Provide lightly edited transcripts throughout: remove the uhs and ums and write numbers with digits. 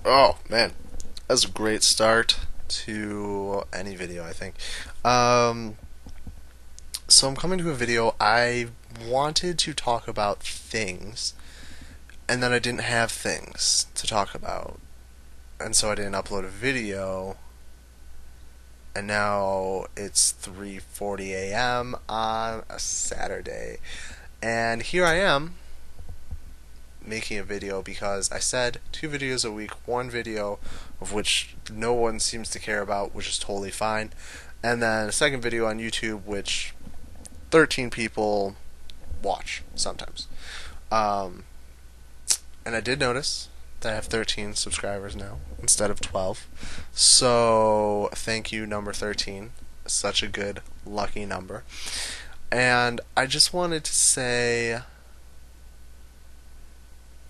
Oh man, that's a great start to any video, I think. Um, so I'm coming to a video. I wanted to talk about things, and then I didn't have things to talk about, and so I didn't upload a video. And now it's 3:40 a.m. on a Saturday, and here I am making a video because I said 2 videos a week, one video of which no one seems to care about, which is totally fine, and then a second video on YouTube, which 13 people watch sometimes. Um, and I did notice that I have 13 subscribers now instead of 12. So thank you, number 13. Such a good, lucky number. And I just wanted to say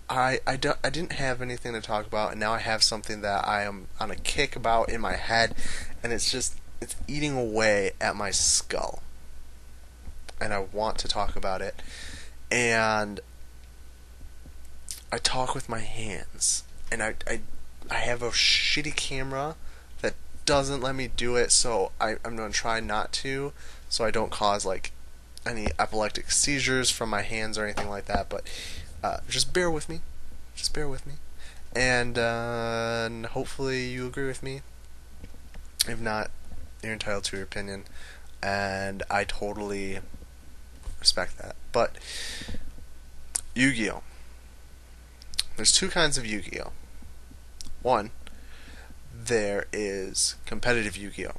I didn't have anything to talk about, and now I have something that I am on a kick about in my head, and it's eating away at my skull, and I want to talk about it. And I talk with my hands, and I have a shitty camera that doesn't let me do it, so I'm gonna try not to, so I don't cause like any epileptic seizures from my hands or anything like that. But just bear with me. Just bear with me. And hopefully you agree with me. If not, you're entitled to your opinion. And I totally respect that. But Yu-Gi-Oh! There's two kinds of Yu-Gi-Oh! One, there is competitive Yu-Gi-Oh!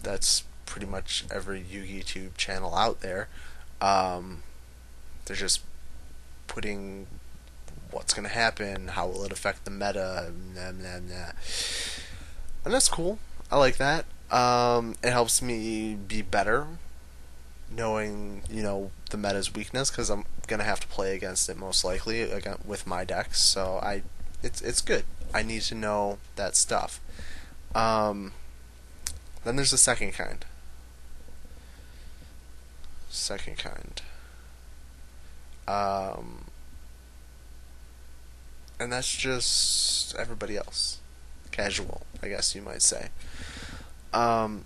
That's pretty much every Yu-Gi-Oh! channel out there. They're just putting what's going to happen, how will it affect the meta, nah, nah, nah. And that's cool. I like that. It helps me be better knowing, the meta's weakness, because I'm going to have to play against it most likely again, with my decks. So it's good. I need to know that stuff. Um, then there's the second kind. Second kind. Um, and that's just everybody else. Casual, I guess you might say. Um,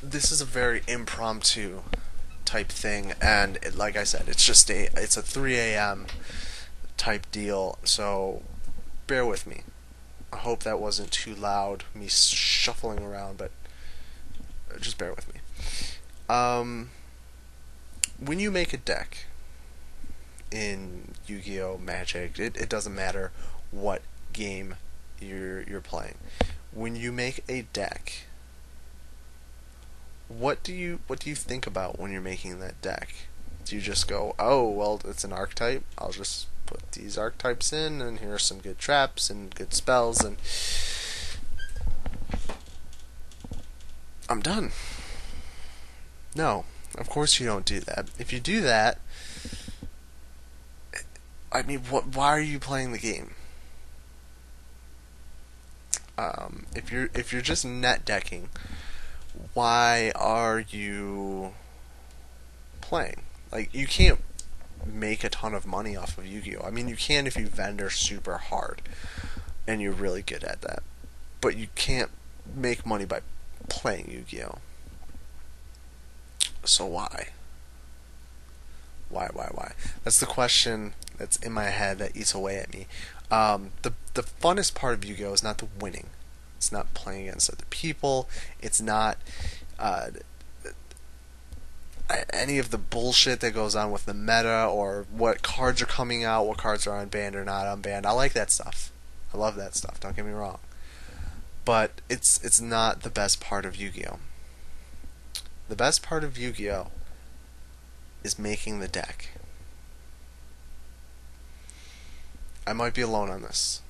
this is a very impromptu type thing, and like I said, it's a 3 a.m. type deal. So bear with me. I hope that wasn't too loud, me shuffling around, but just bear with me. Um, when you make a deck in Yu-Gi-Oh! Magic, it doesn't matter what game you're playing. When you make a deck, what do you think about when you're making that deck? Do you just go, oh well, it's an archetype, I'll just put these archetypes in, and here are some good traps and good spells, and I'm done? No, of course you don't do that. If you do that, I mean, why are you playing the game? If you're just net decking, why are you playing? Like, you can't make a ton of money off of Yu-Gi-Oh! I mean, you can if you vendor super hard and you're really good at that, but you can't make money by playing Yu-Gi-Oh! So why? Why? That's the question that's in my head that eats away at me. The funnest part of Yu-Gi-Oh! Is not the winning. It's not playing against other people. It's not uh, any of the bullshit that goes on with the meta, or what cards are coming out, what cards are unbanned or not unbanned. I like that stuff. I love that stuff. Don't get me wrong. But it's not the best part of Yu-Gi-Oh! The best part of Yu-Gi-Oh! Is making the deck. I might be alone on this,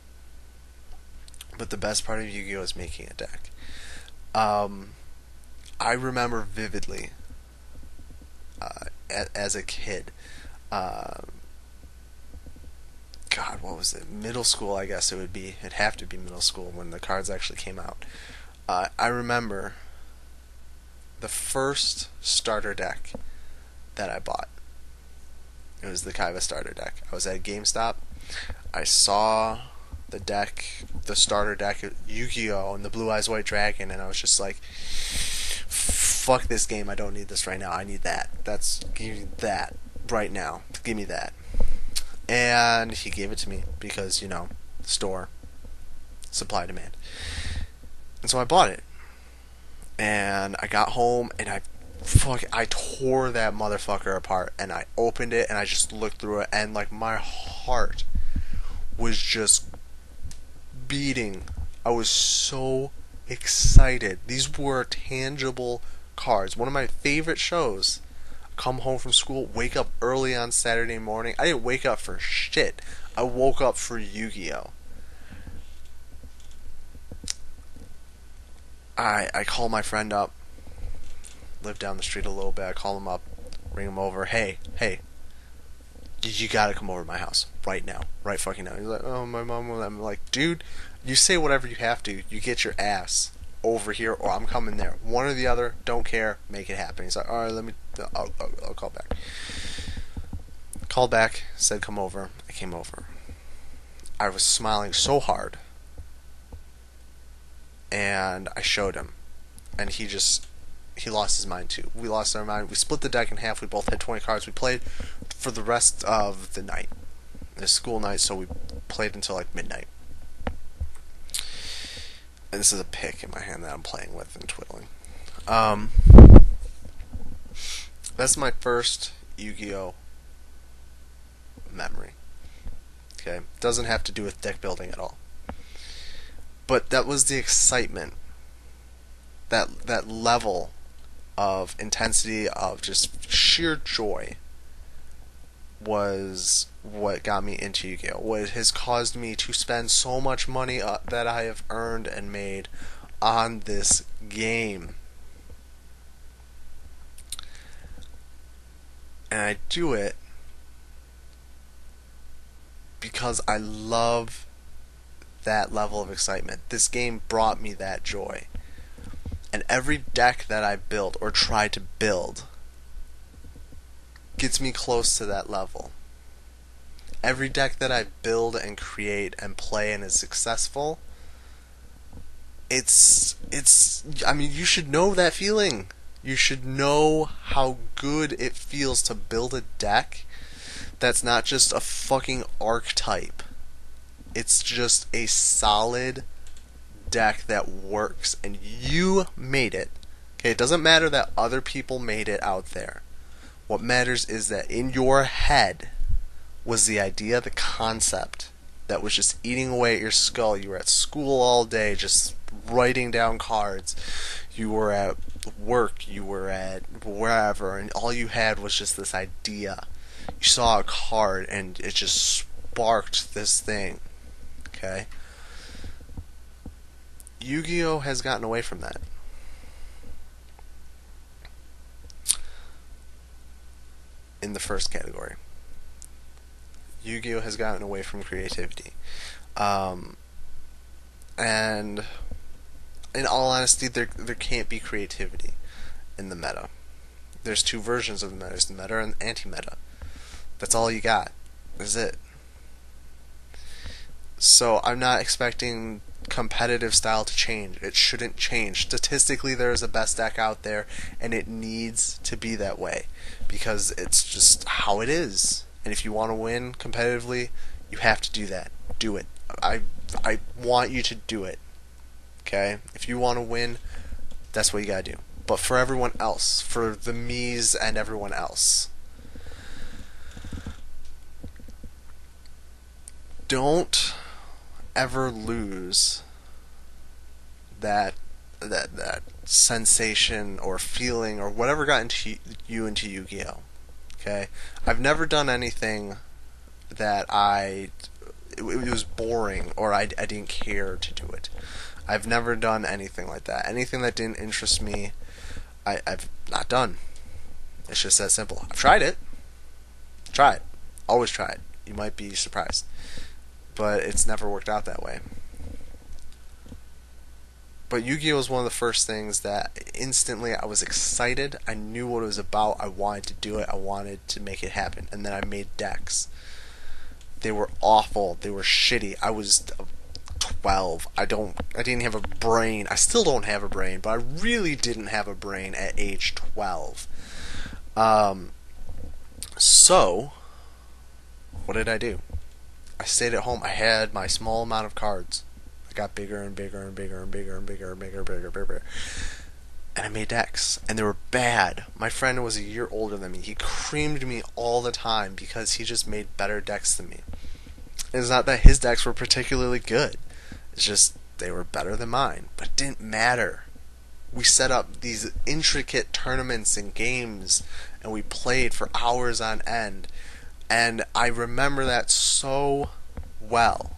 but the best part of Yu-Gi-Oh! Is making a deck. Um, I remember vividly as a kid. Uh, God, what was it? Middle school, I guess it would be. It'd have to be middle school when the cards actually came out. I remember the first starter deck that I bought. It was the Kaiba starter deck. I was at GameStop. I saw the deck, the starter deck, Yugioh and the Blue Eyes White Dragon, and I was just like, fuck this game. I don't need this right now. I need that. Give me that right now. Give me that. And he gave it to me because, store, supply, demand. And so I bought it. And I got home and I tore that motherfucker apart, and I opened it and I just looked through it, and like my heart was just beating. I was so excited. These were tangible cards. One of my favorite shows. Come home from school, wake up early on Saturday morning. I didn't wake up for shit. I woke up for Yu-Gi-Oh! I call my friend up, live down the street a little bit. I call him up, ring him over. Hey, you gotta come over to my house right now, right fucking now. He's like, oh, my mom will. I'm like, dude, you say whatever you have to. You get your ass over here, or I'm coming there. One or the other. Don't care. Make it happen. He's like, all right, I'll call back. Called back, said come over. I came over. I was smiling so hard, and I showed him, and he lost his mind too. We lost our mind. We split the deck in half. We both had 20 cards. We played for the rest of the night. It's school night, so we played until like midnight. And this is a pick in my hand that I'm playing with and twiddling. That's my first Yu-Gi-Oh! Memory. Okay, doesn't have to do with deck building at all. But that was the excitement. That level of intensity, of just sheer joy, was what got me into Yu-Gi-Oh! What has caused me to spend so much money that I have earned and made on this game. And I do it because I love that level of excitement. This game brought me that joy. And every deck that I built or try to build gets me close to that level. Every deck that I build and create and play and is successful, I mean, you should know that feeling. You should know how good it feels to build a deck that's not just a fucking archetype. It's just a solid deck that works, and you made it. Okay, it doesn't matter that other people made it out there. What matters is that in your head was the idea, the concept that was just eating away at your skull. You were at school all day just writing down cards. You were at work, you were at wherever, and all you had was just this idea. You saw a card and it just sparked this thing. Okay? Yu-Gi-Oh! Has gotten away from that. In the first category, Yu-Gi-Oh! Has gotten away from creativity. And in all honesty, there can't be creativity in the meta. There's two versions of the meta. There's the meta and the anti-meta. That's all you got. That's it. So I'm not expecting competitive style to change. It shouldn't change. Statistically, there is a best deck out there, and it needs to be that way because it's just how it is. And if you want to win competitively, you have to do that. Do it. I want you to do it. Okay? If you want to win, that's what you gotta do. But for everyone else, for the me's and everyone else, don't ever lose that sensation or feeling or whatever got into you into Yu-Gi-Oh! Okay? I've never done anything that it was boring or I didn't care to do it. I've never done anything like that. Anything that didn't interest me, I've not done. It's just that simple. I've tried it. Try it. Always try it. You might be surprised. But it's never worked out that way. But Yu-Gi-Oh! Was one of the first things that instantly I was excited. I knew what it was about. I wanted to do it. I wanted to make it happen. And then I made decks. They were awful. They were shitty. I was 12. I didn't have a brain. I still don't have a brain, but I really didn't have a brain at age 12. Um, so, what did I do? I stayed at home. I had my small amount of cards. I got bigger and bigger and bigger and bigger and bigger and bigger and bigger and bigger. And I made decks. And they were bad. My friend was a year older than me. He creamed me all the time because he just made better decks than me. It's not that his decks were particularly good. It's just they were better than mine. But it didn't matter. We set up these intricate tournaments and games, and we played for hours on end. And I remember that so well.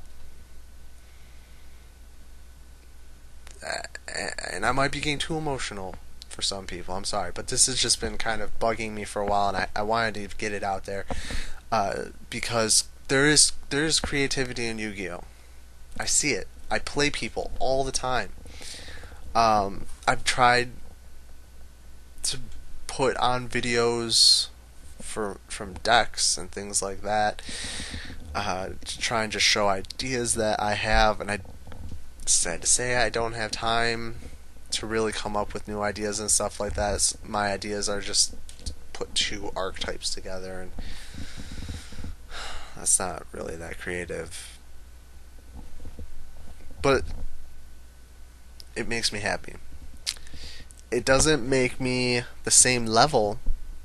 And I might be getting too emotional for some people. I'm sorry, but this has just been kind of bugging me for a while, and I wanted to get it out there because there is creativity in Yu-Gi-Oh. I see it. I play people all the time. I've tried to put on videos from decks and things like that, to try and just show ideas that I have, and I sad to say I don't have time to really come up with new ideas and stuff like that. My ideas are just put two archetypes together, and that's not really that creative. But it makes me happy. It doesn't make me the same level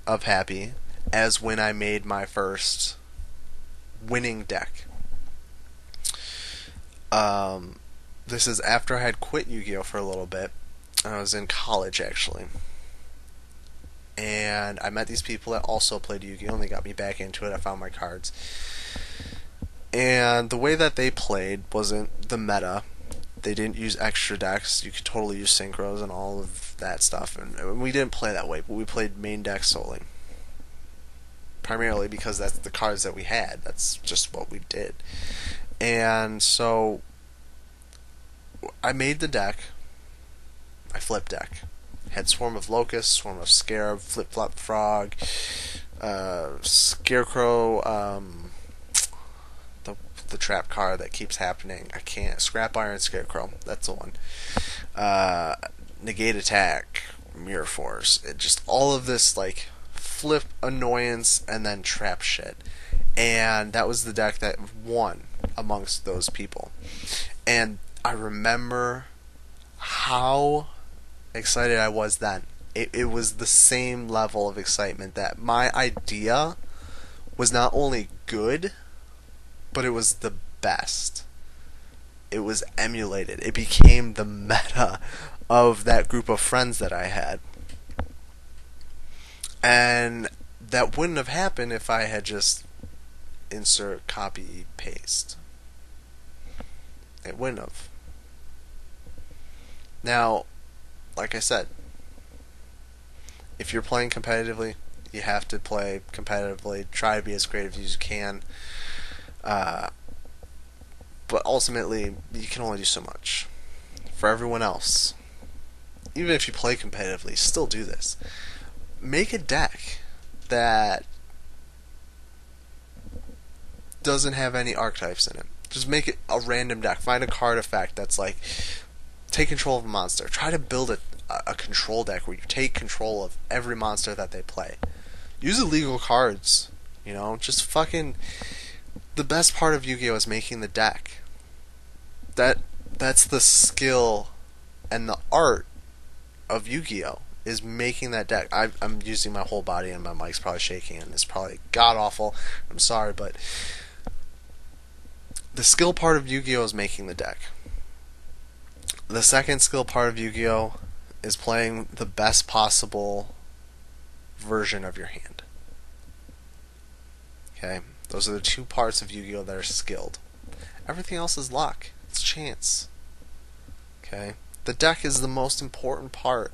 of happy as when I made my first winning deck. This is after I had quit Yu-Gi-Oh for a little bit. I was in college actually, and I met these people that also played Yu-Gi-Oh, and they got me back into it. I found my cards, and the way that they played wasn't the meta. They didn't use extra decks. You could totally use synchros and all of that stuff, and we didn't play that way, but we played main deck solely. Primarily because that's the cards that we had. That's just what we did. And so I made the deck. I flipped deck. Had Swarm of Locusts, Swarm of Scarab, Flip Flop Frog, Scarecrow, the trap card that keeps happening. I can't. Scrap Iron Scarecrow. That's the one. Negate Attack, Mirror Force. It just all of this like flip annoyance and then trap shit. And that was the deck that won amongst those people. And I remember how excited I was then. It was the same level of excitement that my idea was not only good, but it was the best. It was emulated. It became the meta of that group of friends that I had. And that wouldn't have happened if I had just insert, copy, paste. It wouldn't have. Now, like I said, if you're playing competitively, you have to play competitively. Try to be as creative as you can. But ultimately, you can only do so much. For everyone else, even if you play competitively, still do this. Make a deck that doesn't have any archetypes in it. Just make it a random deck. Find a card effect that's like, take control of a monster. Try to build a control deck where you take control of every monster that they play. Use illegal cards. You know, just fucking. The best part of Yu-Gi-Oh is making the deck. That's the skill and the art of Yu-Gi-Oh is making that deck. I'm using my whole body and my mic's probably shaking and it's probably god awful. I'm sorry, but the skill part of Yu-Gi-Oh is making the deck. The second skill part of Yu-Gi-Oh is playing the best possible version of your hand. Okay? Those are the two parts of Yu-Gi-Oh that are skilled. Everything else is luck. It's chance. Okay? The deck is the most important part.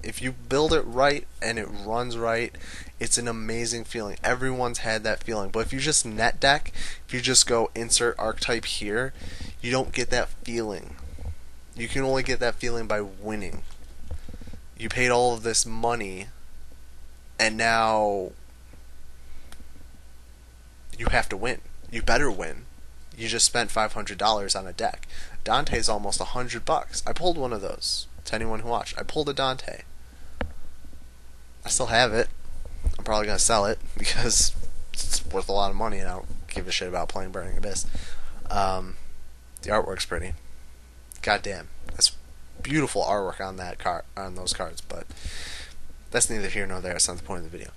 If you build it right and it runs right, it's an amazing feeling. Everyone's had that feeling. But if you just net deck, if you just go insert archetype here, you don't get that feeling. You can only get that feeling by winning. You paid all of this money, and now you have to win. You better win. You just spent $500 on a deck. Dante's almost $100. I pulled one of those. To anyone who watched, I pulled a Dante. I still have it. I'm probably gonna sell it because it's worth a lot of money, and I don't give a shit about playing Burning Abyss. The artwork's pretty. Goddamn, that's beautiful artwork on that card, on those cards. But that's neither here nor there. That's not the point of the video.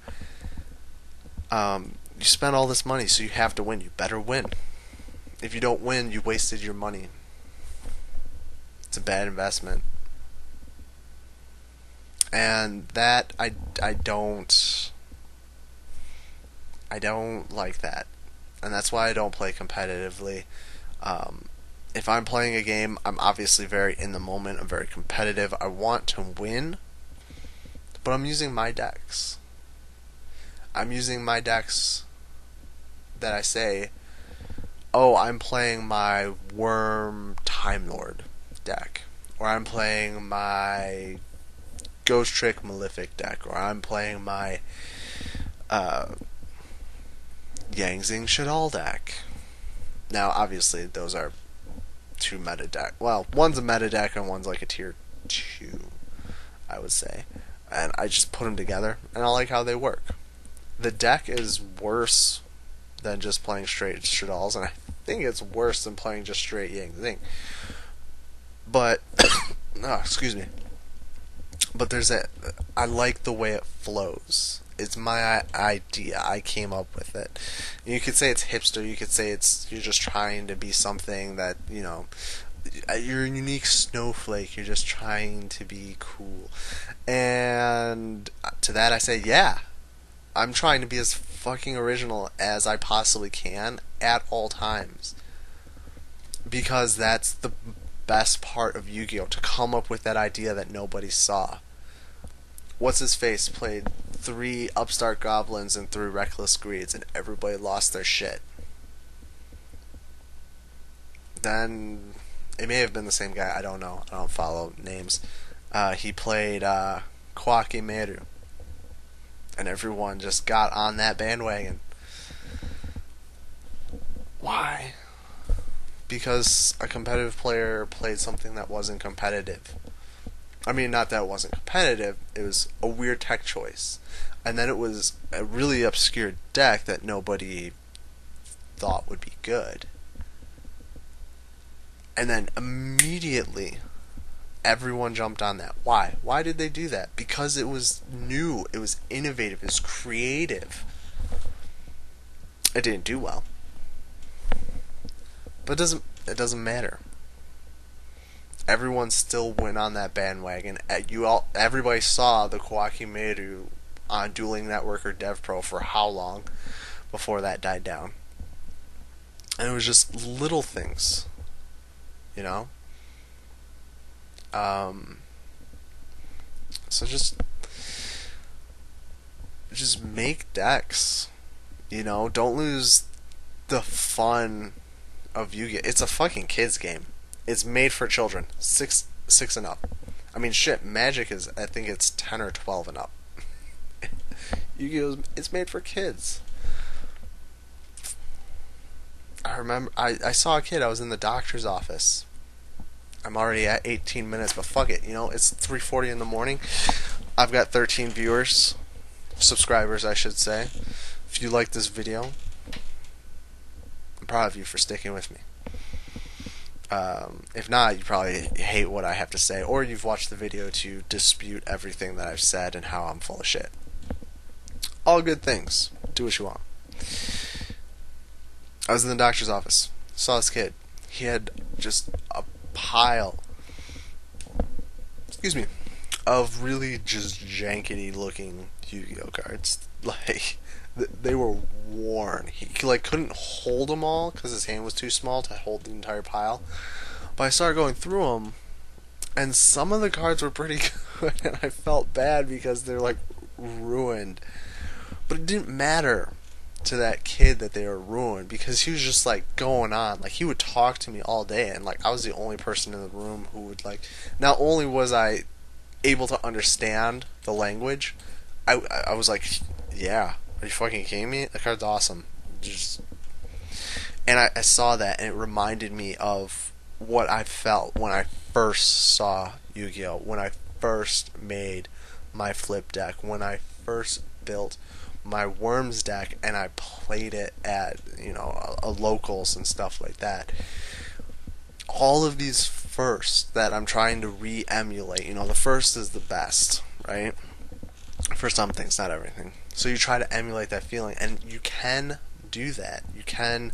You spent all this money, so you have to win. You better win. If you don't win, you wasted your money. It's a bad investment. And that I don't like that, and that's why I don't play competitively. If I'm playing a game, I'm obviously very in the moment. I'm very competitive. I want to win, but I'm using my decks. I'm using my decks that I say, oh, I'm playing my Worm Time Lord deck, or I'm playing my Ghost Trick Malefic deck, or I'm playing my Yangzing Shadal deck. Now, obviously, those are two meta deck. Well, one's a meta deck and one's like a tier 2, I would say. And I just put them together, and I like how they work. The deck is worse than just playing straight Shadals, and I think it's worse than playing just straight Yangzing. But, oh, excuse me. But there's that. I like the way it flows. It's my idea. I came up with it. You could say it's hipster. You could say you're just trying to be something that, you know, you're a unique snowflake. You're just trying to be cool. And to that I say, yeah, I'm trying to be as fucking original as I possibly can at all times. Because that's the best part of Yu-Gi-Oh! To come up with that idea that nobody saw. What's his face played 3 upstart goblins and 3 reckless greeds, and everybody lost their shit. Then it may have been the same guy. I don't know. I don't follow names. He played Kwaki Meru, and everyone just got on that bandwagon. Why? Because a competitive player played something that wasn't competitive. I mean, not that it wasn't competitive, it was a weird tech choice. And then it was a really obscure deck that nobody thought would be good. And then immediately, everyone jumped on that. Why? Why did they do that? Because it was new, it was innovative, it was creative. It didn't do well. But it doesn't matter. Everyone still went on that bandwagon. Everybody saw the Kwaki Meru on Dueling Network or DevPro for how long before that died down. And it was just little things, you know? So just make decks, you know? Don't lose the fun of Yu-Gi-Oh! It's a fucking kids game. It's made for children, 6 and up. I mean, shit, Magic is, I think it's 10 or 12 and up. Yu-Gi-Oh! It's made for kids. I remember, I saw a kid, I was in the doctor's office. I'm already at 18 minutes, but fuck it, you know, it's 3:40 in the morning. I've got 13 viewers, subscribers, I should say. If you like this video, I'm proud of you for sticking with me. If not, you probably hate what I have to say, or you've watched the video to dispute everything that I've said and how I'm full of shit. All good things. Do what you want. I was in the doctor's office. Saw this kid. He had just a pile, excuse me, of really just jankety looking Yu-Gi-Oh cards. Like, they were worn. He like couldn't hold them all because his hand was too small to hold the entire pile. But I started going through them, and some of the cards were pretty good, and I felt bad because they're like ruined. But it didn't matter to that kid that they were ruined because he was just like going on. Like, he would talk to me all day, and like I was the only person in the room who would like. Not only was I able to understand the language, I was like, yeah. Are you fucking kidding me? That card's awesome. Just And I saw that, and it reminded me of what I felt when I first saw Yu-Gi-Oh, when I first made my flip deck, when I first built my Worms deck, and I played it at a locals and stuff like that. All of these firsts that I'm trying to re-emulate, the first is the best, right? For some things, not everything. So you try to emulate that feeling, and you can do that. You can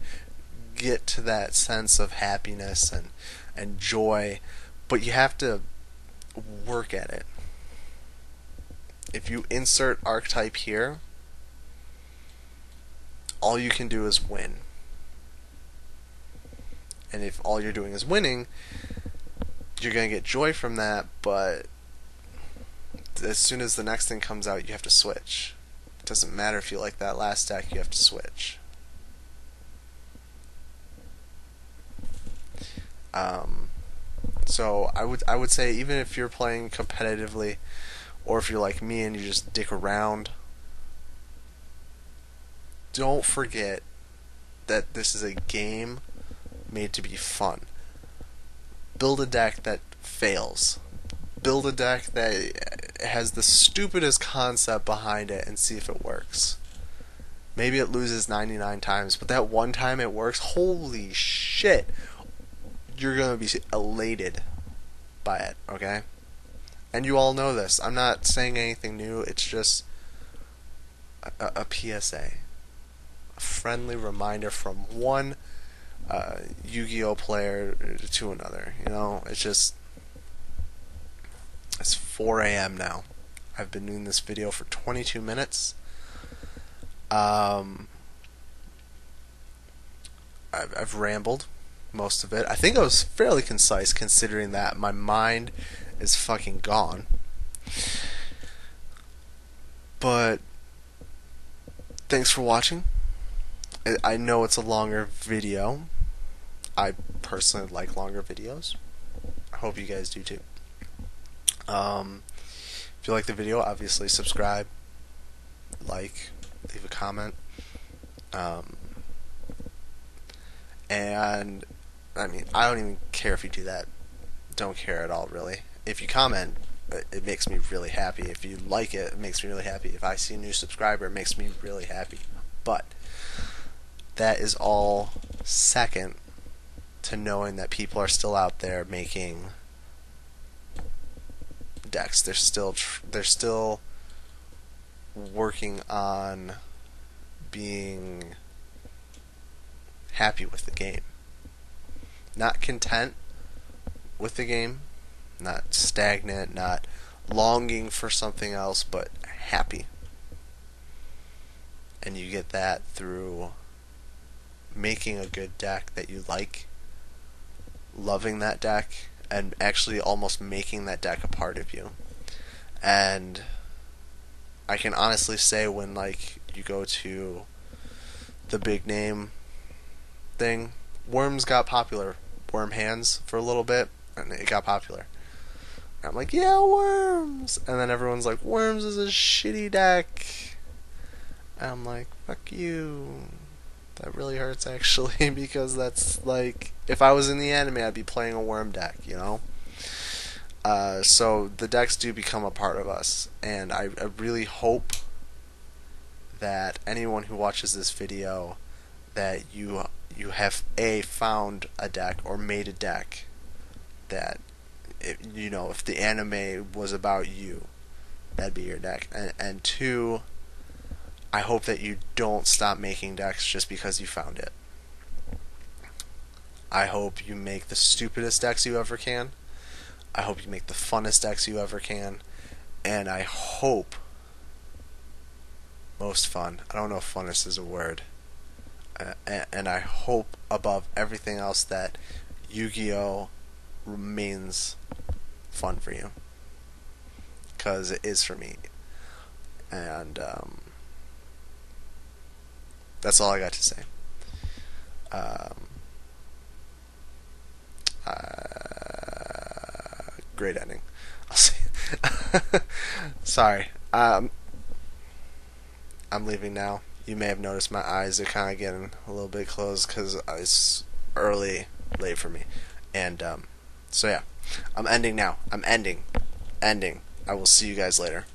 get to that sense of happiness and joy, but you have to work at it. If you insert archetype here, all you can do is win. And if all you're doing is winning, you're going to get joy from that, but as soon as the next thing comes out, you have to switch. It doesn't matter if you like that last deck, you have to switch. So I would say, even if you're playing competitively, or if you're like me and you just dick around, don't forget that this is a game made to be fun. Build a deck that fails. Build a deck that has the stupidest concept behind it and see if it works. Maybe it loses 99 times, but that one time it works, holy shit, you're going to be elated by it, okay? And you all know this. I'm not saying anything new, it's just a PSA. A friendly reminder from one Yu-Gi-Oh player to another. It's 4 a.m. now. I've been doing this video for 22 minutes. I've rambled most of it. I think I was fairly concise, considering that my mind is fucking gone. But thanks for watching. I know it's a longer video. I personally like longer videos. I hope you guys do too. If you like the video, obviously subscribe, like, leave a comment. And I mean, I don't even care if you do that. Don't care at all, really. If you comment, it makes me really happy. If you like it, it makes me really happy. If I see a new subscriber, it makes me really happy. But that is all second to knowing that people are still out there making decks. They're still working on being happy with the game. Not content with the game, not stagnant, not longing for something else, but happy. And you get that through making a good deck that you like, loving that deck, and actually almost making that deck a part of you. And I can honestly say, when you go to the big name thing, Worms got popular. Worm Hands for a little bit, and it got popular. And I'm like, yeah, Worms! And then everyone's like, Worms is a shitty deck. And I'm like, fuck you. That really hurts, actually, because that's if I was in the anime, I'd be playing a Worm deck, So the decks do become a part of us, and I really hope that anyone who watches this video, that you have found a deck or made a deck that if the anime was about you, that'd be your deck. And two, I hope that you don't stop making decks just because you found it. I hope you make the stupidest decks you ever can. I hope you make the funnest decks you ever can. And I hope, most fun, I don't know if funnest is a word, and I hope above everything else that Yu-Gi-Oh remains fun for you, because it is for me. And that's all I got to say. Great ending. I'll see. Sorry. I'm leaving now. You may have noticed my eyes are kind of getting a little bit closed because it's late for me. And so yeah, I'm ending now. I'm ending. I will see you guys later.